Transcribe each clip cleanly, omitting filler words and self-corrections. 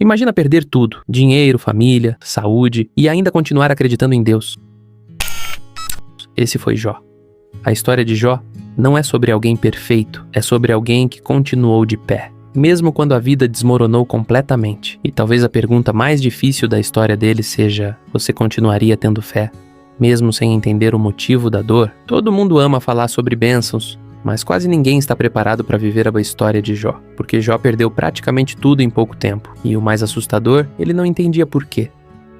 Imagina perder tudo: dinheiro, família, saúde, e ainda continuar acreditando em Deus. Esse foi Jó. A história de Jó não é sobre alguém perfeito, é sobre alguém que continuou de pé, mesmo quando a vida desmoronou completamente. E talvez a pergunta mais difícil da história dele seja: você continuaria tendo fé, mesmo sem entender o motivo da dor? Todo mundo ama falar sobre bênçãos, mas quase ninguém está preparado para viver a história de Jó, porque Jó perdeu praticamente tudo em pouco tempo. E o mais assustador, ele não entendia por quê.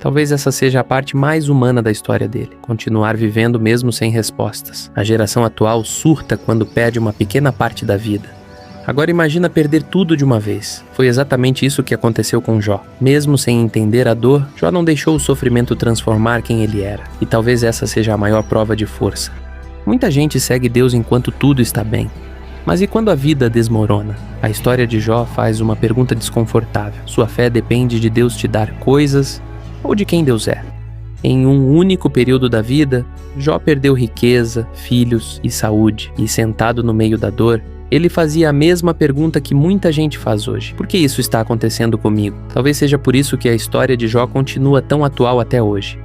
Talvez essa seja a parte mais humana da história dele, continuar vivendo mesmo sem respostas. A geração atual surta quando perde uma pequena parte da vida. Agora imagina perder tudo de uma vez. Foi exatamente isso que aconteceu com Jó. Mesmo sem entender a dor, Jó não deixou o sofrimento transformar quem ele era. E talvez essa seja a maior prova de força. Muita gente segue Deus enquanto tudo está bem. Mas e quando a vida desmorona? A história de Jó faz uma pergunta desconfortável. Sua fé depende de Deus te dar coisas ou de quem Deus é? Em um único período da vida, Jó perdeu riqueza, filhos e saúde. E sentado no meio da dor, ele fazia a mesma pergunta que muita gente faz hoje. Por que isso está acontecendo comigo? Talvez seja por isso que a história de Jó continua tão atual até hoje.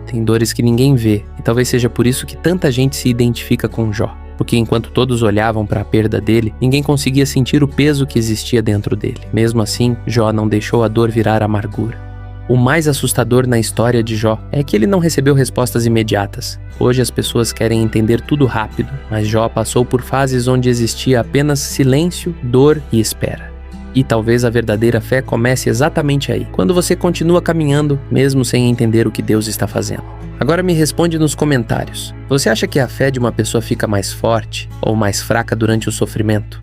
Tem dores que ninguém vê, e talvez seja por isso que tanta gente se identifica com Jó. Porque enquanto todos olhavam para a perda dele, ninguém conseguia sentir o peso que existia dentro dele. Mesmo assim, Jó não deixou a dor virar amargura. O mais assustador na história de Jó é que ele não recebeu respostas imediatas. Hoje as pessoas querem entender tudo rápido, mas Jó passou por fases onde existia apenas silêncio, dor e espera. E talvez a verdadeira fé comece exatamente aí, quando você continua caminhando, mesmo sem entender o que Deus está fazendo. Agora me responde nos comentários. Você acha que a fé de uma pessoa fica mais forte ou mais fraca durante o sofrimento?